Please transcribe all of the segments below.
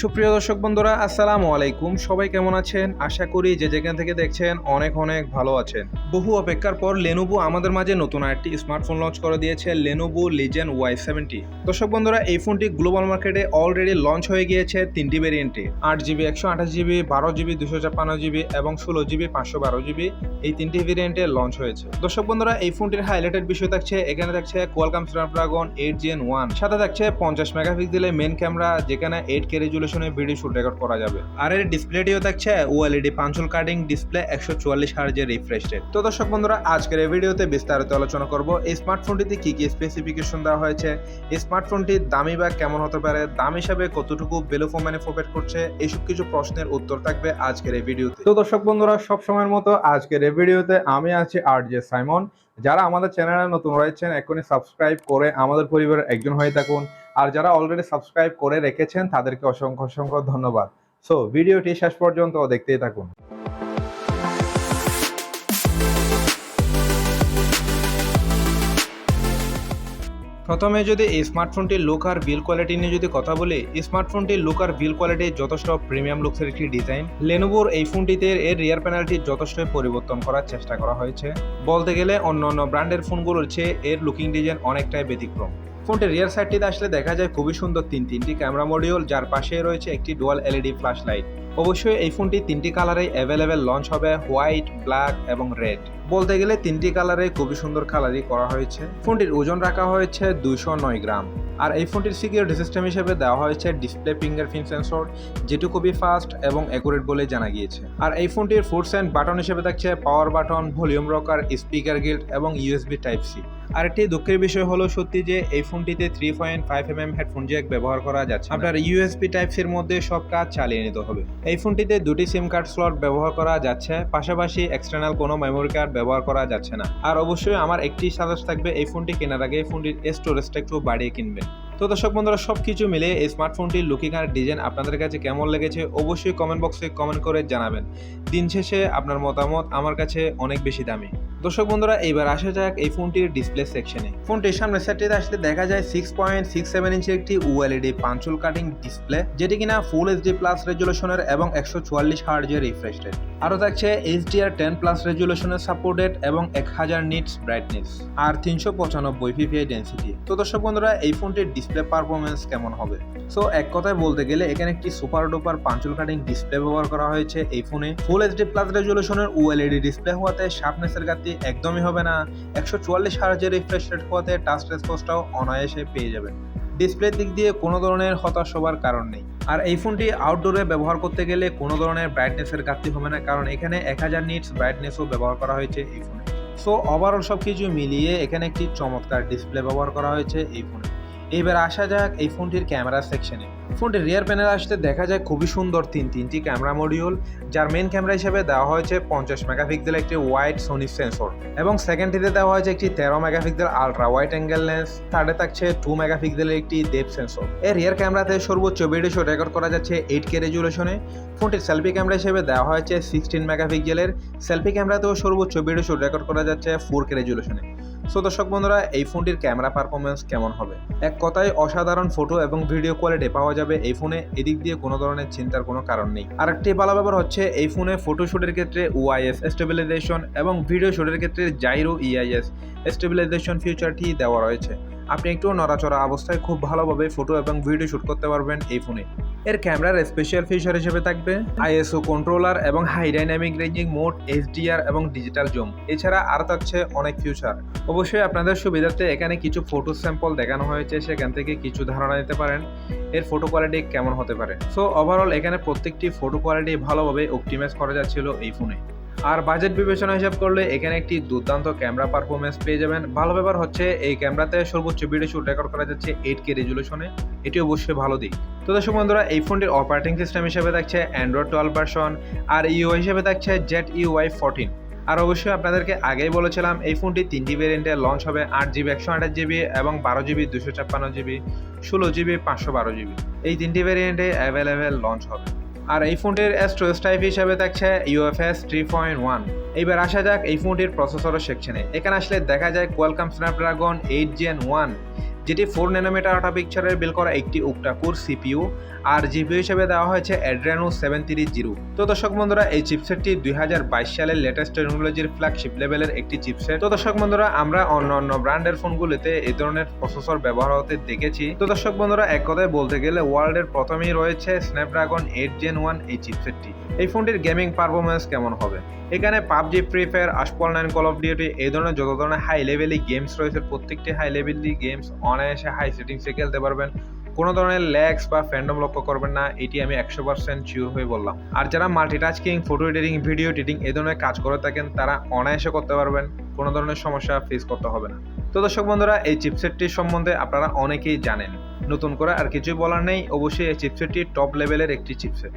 সুপ্রিয় দর্শক বন্ধুরা, আসসালামু আলাইকুম। সবাই কেমন আছেন? আশা করি যে যেখান থেকে দেখছেন অনেক ভালো আছেন। বহু অপেক্ষার পর Lenovo আমাদের মাঝে নতুন আরেকটি স্মার্টফোন লঞ্চ করে দিয়েছে, Lenovo Legion y70। দর্শক বন্ধুরা, এই ফোনটি গ্লোবাল মার্কেটে অলরেডি লঞ্চ হয়ে গিয়েছে তিনটি ভেরিয়েন্টে, 8GB 128GB, 12GB 256GB এবং 16GB 512GB। এই তিনটি ভেরিয়েন্টে লঞ্চ হয়েছে। দর্শক বন্ধুরা, এই ফোনটির হাইলাইটেড বিষয় থাকছে, এখানে থাকছে কোয়ালকম স্ন্যাপড্রাগন 8 Gen 1, সাথে থাকছে 50 মেগাপিক্সেলের মেইন ক্যামেরা, যেখানে 8K রেজুলেশনে ভিডিও শুট রেকর্ড করা যাবে। আর এর ডিসপ্লেটিও থাকছে OLED পাঞ্চল cutting display, 144 হার্জের refresh rate. তো দর্শক বন্ধুরা, আজকের এই ভিডিওতে বিস্তারিত আলোচনা করব এই স্মার্টফোনটিতে কি কি স্পেসিফিকেশন দেওয়া হয়েছে, এই স্মার্টফোনটি দামি বা কেমন হতে পারে, দাম হিসাবে কতটুকু ভ্যালু ফর মানি প্রোভাইড করছে, এইসব কিছু প্রশ্নের উত্তর থাকবে আজকের এই ভিডিওতে। তো দর্শক বন্ধুরা, সব সময়ের মতো আজকের এই ভিডিওতে আমি আছি RJ সাইমন। যারা আমাদের চ্যানেলে নতুন রয়েছেন, এখনই সাবস্ক্রাইব করে আমাদের পরিবারের একজন হয়ে থাকুন। আর যারা অলরেডি সাবস্ক্রাইব করে রেখেছেন তাদেরকে অসংখ্য ধন্যবাদ। সো ভিডিওটি শেষ পর্যন্ত দেখতেই থাকুন। প্রথমে যদি এই স্মার্টফোনটির লুক আর বিল্ড কোয়ালিটি নিয়ে যদি কথা বলি, স্মার্টফোনটির লুক আর বিল্ড কোয়ালিটি যথেষ্ট প্রিমিয়াম লুকসের একটি ডিজাইন। লেনোভোর এই ফোনটিতে এর রিয়ার প্যানেলটি যথেষ্ট পরিবর্তন করার চেষ্টা করা হয়েছে। বলতে গেলে অন্য ব্র্যান্ডের ফোনগুলোর চেয়ে এর লুকিং ডিজাইন অনেকটাই ব্যতিক্রম। ফোনটির রিয়ার সাইডটিতে আসলে দেখা যায় খুবই সুন্দর তিনটি ক্যামেরা মডিউল, যার পাশে রয়েছে একটি ডুয়াল LED ফ্ল্যাশ লাইট। অবশ্যই এই ফোনটি তিনটি কালারেই অ্যাভেলেবেল লঞ্চ হবে, হোয়াইট, ব্ল্যাক এবং রেড। বলতে গেলে তিনটি কালারে খুবই সুন্দর কালারই করা হয়েছে। ফোনটির ওজন রাখা হয়েছে 209 গ্রাম। আর এই ফোনটির সিকিউরিটি সিস্টেম হিসেবে দেওয়া হয়েছে ডিসপ্লে ফিঙ্গারপ্রিন্ট সেন্সর, যেটি খুবই ফাস্ট এবং অ্যাকুরেট বলে জানা গিয়েছে। আর এই ফোনটির ফুডস অ্যান্ড বাটন হিসেবে থাকছে power button, volume rocker, speaker guild এবং USB Type-C। আর একটি দুঃখের বিষয় হলো সত্যি যে এই ফোনটিতে 3.5mm হেডফোন জ্যাক ব্যবহার করা যাচ্ছে। আপনার USB Type-Cর মধ্যে সব কাজ চালিয়ে নিতে হবে। এই ফোনটিতে দুটি সিম কার্ড স্লট ব্যবহার করা যাচ্ছে, পাশাপাশি এক্সটার্নাল কোনো মেমোরি কার্ড ব্যবহার করা যাচ্ছে না। আর অবশ্যই আমার একটি সাজেস্ট থাকবে, এই ফোনটি কেনার আগে ফোনটির স্টোরেজটা একটু বাড়িয়ে কিনবেন। তো দর্শক বন্ধুরা, সবকিছু মিলে এই স্মার্টফোনটির লুকিং আর ডিজাইন আপনাদের কাছে কেমন লেগেছে অবশ্যই কমেন্ট বক্সে কমেন্ট করে জানাবেন। দিন শেষে আপনার মতামত আমার কাছে অনেক বেশি দামি। দর্শক বন্ধুরা, এইবার আসা যাক এই ফোনটির ডিসপ্লে সেকশনে। ফোনটির সামনের সেটটিতে আসলে দেখা যায় 6.67 ইঞ্চির একটি OLED পাঞ্চল কাটিং ডিসপ্লে, যেটি কিনা ফুল HD প্লাস রেজুলেশনের এবং 144 হার্জের রিফ্রেশ রেট। আরও থাকছে HDR10+ রেজুলেশনের সাপোর্টেড এবং 1000 নিটস ব্রাইটনেস আর 395 ppi ডেন্সিটি। তো দর্শক বন্ধুরা, এই ফোনটির ডিসপ্লে পারফরমেন্স কেমন হবে? সো এক কথায় বলতে গেলে এখানে একটি সুপার ডুপার পাঞ্চল কাটিং ডিসপ্লে ব্যবহার করা হয়েছে এই ফোনে। ফুল HD প্লাস রেজুলেশনের OLED ডিসপ্লে হওয়াতে শার্পনেসের ঘাটতি একদমই হবে না। 144 হার্জের রিফ্রেশ রেট হওয়াতে টাচ রেসপন্সটাও অনায়াসে পেয়ে যাবেন। ডিসপ্লের দিক দিয়ে কোনো ধরনের হতাশ হবার কারণ নেই। আর এই ফোনটি আউটডোরে ব্যবহার করতে গেলে কোনো ধরনের ব্রাইটনেসের ঘাটতি হবে না, কারণ এখানে 1000 নিটস ব্রাইটনেসও ব্যবহার করা হয়েছে এই ফোনে। সো ওভারঅল সব কিছু মিলিয়ে এখানে একটি চমৎকার ডিসপ্লে ব্যবহার করা হয়েছে এই ফোনে। এবার আসা যাক এই ফোনটির ক্যামেরা সেকশনে। ফোনটির রিয়ার প্যানেল আসতে দেখা যায় খুবই সুন্দর তিনটি ক্যামেরা মডিউল, যার মেইন ক্যামেরা হিসেবে দেওয়া হয়েছে 50 মেগাপিক্সেল একটি ওয়াইড সোনি সেন্সর এবং সেকেন্ডটিতে দেওয়া হয়েছে একটি 13 megapixel ultra wide angle lens, থার্ডে থাকছে 2 মেগাপিক্সেলের একটি ডেপথ সেন্সর। এর রিয়ার ক্যামেরাতে সর্বোচ্চ ভিডিও শুট রেকর্ড করা যাচ্ছে 8K রেজুলেশনে। ফোনটির সেলফি ক্যামেরা হিসেবে দেওয়া হয়েছে 16 মেগাপিক্সেলের, সেলফি ক্যামেরাতেও সর্বোচ্চ ভিডিও শুট রেকর্ড করা যাচ্ছে 4K রেজুলেশনে। সো দর্শক বন্ধুরা, এই ফোনটির ক্যামেরা পারফরমেন্স কেমন হবে? এক কথায় অসাধারণ ফটো এবং ভিডিও কোয়ালিটি পাওয়া যাবে এই ফোনে, এদিক দিয়ে কোনো ধরনের চিন্তার কোনো কারণ নেই। আরেকটি ভালো ব্যাপার হচ্ছে এই ফোনে ফটো শুটের ক্ষেত্রে OIS স্টেবিলাইজেশন এবং ভিডিও শুটের ক্ষেত্রে জাইরো EIS স্টেবিলাইজেশন ফিচারটি দেওয়া রয়েছে। আপনি একটু নড়াচড়া অবস্থায় খুব ভালোভাবে ফটো এবং ভিডিও শুট করতে পারবেন এই ফোনে। এর ক্যামেরার স্পেশাল ফিচার হিসেবে থাকবে ISO কন্ট্রোলার এবং high dynamic ranging mode, HDR এবং ডিজিটাল জুম। এছাড়া আরও থাকছে অনেক ফিচার। অবশ্যই আপনাদের সুবিধার্থে এখানে কিছু ফটো স্যাম্পল দেখানো হয়েছে, সেখান থেকে কিছু ধারণা নিতে পারেন এর ফটো কোয়ালিটি কেমন হতে পারে। সো ওভারঅল এখানে প্রত্যেকটি ফটো কোয়ালিটি ভালোভাবে অপটিমাইজ করা যাচ্ছিল এই ফোনে। আর বাজেট বিবেচনা হিসাব করলে এখানে একটি দুর্দান্ত ক্যামেরা পারফরমেন্স পেয়ে যাবেন। ভালো ব্যাপার হচ্ছে এই ক্যামেরাতে সর্বোচ্চ ভিডিও শুট রেকর্ড করা যাচ্ছে 8K রেজুলেশনে, এটি অবশ্যই ভালো দিক। তো দর্শক বন্ধুরা, এই ফোনটির অপারেটিং সিস্টেম হিসেবে থাকছে Android 12 ভার্সন, আর UI হিসেবে থাকছে ZUI 14। আর অবশ্যই আপনাদেরকে আগেই বলেছিলাম এই ফোনটি তিনটি ভেরিয়েন্টে লঞ্চ হবে, 8GB 128GB এবং 12GB 256GB, 16GB 512GB। এই তিনটি ভেরিয়েন্টে অ্যাভেলেবেল লঞ্চ হবে। আর এই ফোনটির স্টোরেজ টাইপ হিসাবে থাকছে UFS 3.1। এইবার আসা যাক এই ফোনটির প্রসেসরের সেকশনে। এখানে আসলে দেখা যায় কোয়ালকম স্ন্যাপড্রাগন 8 Gen 1, যেটি 4 ন্যানোমিটার 8 পিকচারের বিল্ড করা একটি ওক্টা কোর সিপিইউ আর জিপিইউ হিসেবে দেওয়া হয়েছে Adreno 730। তো দর্শক বন্ধুরা এই চিপসেটটি 2022 সালের লেটেস্ট টেকনোলজির ফ্ল্যাগশিপ লেভেলের একটি চিপসেট। তো দর্শক বন্ধুরা আমরা অন্য ব্র্যান্ডের ফোনগুলিতে এই ধরনের প্রসেসর ব্যবহার হতে দেখেছি। তো দর্শক বন্ধুরা এক কথায় বলতে গেলে ওয়ার্ল্ডের প্রথমেই রয়েছে স্ন্যাপড্রাগন 8 Gen 1 এই চিপসেটটি। এই ফোনটির গেমিং পারফরমেন্স কেমন হবে? এখানে PUBG, free fire, Asphalt 9, call of duty এই ধরনের যত ধরনের হাই লেভেলি গেমস রয়েছে প্রত্যেকটি হাই লেভেলি গেমস অনায়াসে হাই সেটিংসে খেলতে পারবেন। কোনো ধরনের ল্যাগস বা ফ্যান্ডম লক্ষ্য করবেন না, এটি আমি 100% শিওর হয়ে বললাম। আর যারা multitasking, photo editing, video editing এই ধরনের কাজ করে থাকেন তারা অনায়াসে করতে পারবেন, কোনো ধরনের সমস্যা ফেস করতে হবে না। তো দর্শক বন্ধুরা এই চিপসেটটির সম্বন্ধে আপনারা অনেকেই জানেন, নতুন করে আর কিছুই বলার নেই। অবশ্যই এই চিপসেটটি টপ লেভেলের একটি চিপসেট।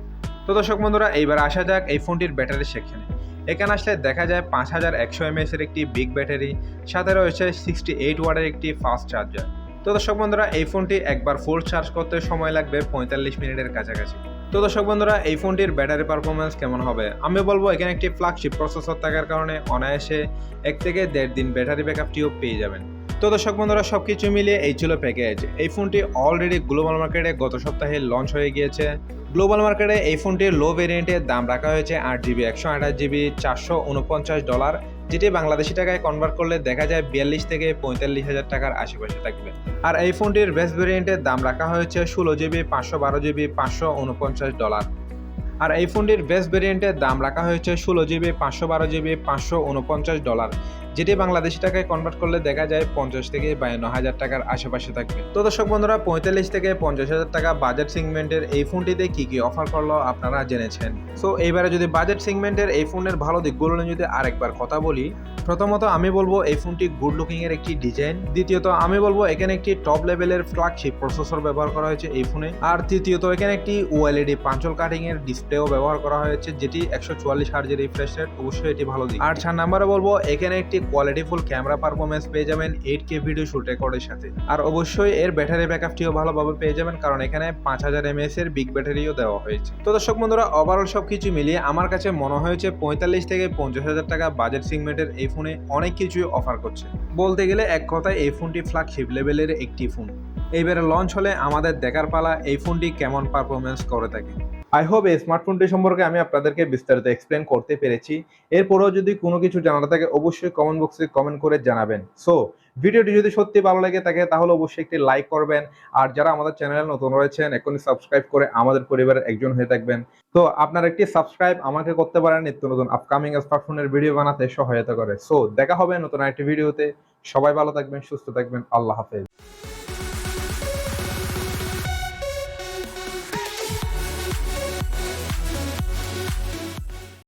তো দর্শক বন্ধুরা এইবার আসা যাক এই ফোনটির ব্যাটারি সেকশনে। এখানে আসলে দেখা যায় 5100 mAh এর একটি বিগ ব্যাটারি, সাথে রয়েছে 68 ওয়াটের একটি ফাস্ট চার্জার। তো দর্শক বন্ধুরা এই ফোনটি একবার ফুল চার্জ করতে সময় লাগবে 45 মিনিটের কাছাকাছি। তো দর্শক বন্ধুরা এই ফোনটির ব্যাটারি পারফরমেন্স কেমন হবে? আমি বলবো এখানে একটি ফ্ল্যাগশিপ প্রসেসর থাকার কারণে অনায়াসে 1 থেকে 1.5 দিন ব্যাটারি ব্যাকআপটিও পেয়ে যাবেন। তো দর্শক বন্ধুরা সবকিছু মিলিয়ে এই ছিল প্যাকেজ। এই ফোনটি অলরেডি গ্লোবাল মার্কেটে গত সপ্তাহে লঞ্চ হয়ে গিয়েছে। গ্লোবাল মার্কেটে এই ফোনটির লো ভেরিয়েন্টের দাম রাখা হয়েছে 8GB 128GB $449, যেটি বাংলাদেশি টাকায় কনভার্ট করলে দেখা যায় 42 থেকে 45,000 টাকার আশেপাশে থাকবে। আর এই ফোনটির বেস্ট ভেরিয়েন্টের দাম রাখা হয়েছে 16GB 512GB $549। আর এই ফোনটির বেস্ট ভেরিয়েন্টের দাম রাখা হয়েছে 16GB 512GB $549, যেটি বাংলাদেশি টাকায় কনভার্ট করলে দেখা যায় 50 থেকে 52,000 টাকার আশেপাশে থাকবে। তো দর্শক বন্ধুরা 45 থেকে 50,000 টাকা বাজেট সেগমেন্টের এই ফোনটিতে কি কি অফার করলো আপনারা জেনেছেন। সো এইবারে যদি বাজেট সেগমেন্টের এই ফোনের ভালো দিকগুলো নিয়ে যদি আরেকবার কথা বলি, প্রথমত আমি বলবো এই ফোনটি গুড লুকিং এর একটি ডিজাইন। দ্বিতীয়ত আমি বলবো এখানে একটি টপ লেভেলের ফ্ল্যাগশিপ প্রসেসর ব্যবহার করা হয়েছে এই ফোনে। আর তৃতীয়ত এখানে একটি OLED পাঞ্চল কাটিং এর ডিসপ্লেও ব্যবহার করা হয়েছে, যেটি 144 হার্জের রিফ্রেশ রেট, অবশ্যই এটি ভালো দিক। আর 4 নম্বরে বলবো এখানে একটি কোয়ালিটিফুল ক্যামেরা পারফরমেন্স পেয়ে যাবেন 8K ভিডিও শুট রেকর্ডের সাথে। আর অবশ্যই এর ব্যাটারি ব্যাকআপটিও ভালোভাবে পেয়ে যাবেন, কারণ এখানে 5000 mAh এর বিগ ব্যাটারিও দেওয়া হয়েছে। তো দর্শক বন্ধুরা ওভারঅল সবকিছু মিলিয়ে আমার কাছে মনে হয়েছে 45 থেকে 50,000 টাকা বাজেট সেগমেন্টের এই ফোনে অনেক কিছুই অফার করছে। বলতে গেলে এক কথায় এই ফোনটি ফ্ল্যাগশিপ লেভেলের একটি ফোন। এইবারে লঞ্চ হলে আমাদের দেখার পালা এই ফোনটি কেমন পারফরমেন্স করে থাকে। আই হোপ এই স্মার্টফোনটি সম্পর্কে আমি আপনাদেরকে বিস্তারিত এক্সপ্লেন করতে পেরেছি। এরপরেও যদি কোনো কিছু জানার থাকে অবশ্যই কমেন্ট বক্সে কমেন্ট করে জানাবেন। সো ভিডিওটি যদি সত্যি ভালো লাগে থাকে তাহলে অবশ্যই একটি লাইক করবেন। আর যারা আমাদের চ্যানেলে নতুন রয়েছেন এখনই সাবস্ক্রাইব করে আমাদের পরিবারের একজন হয়ে থাকবেন। তো আপনার একটি সাবস্ক্রাইব আমাকে করতে পারেন নিত্য নতুন আপকামিং স্মার্টফোনের ভিডিও বানাতে সহায়তা করে। সো দেখা হবে নতুন একটি ভিডিওতে। সবাই ভালো থাকবেন, সুস্থ থাকবেন। আল্লাহ হাফেজ।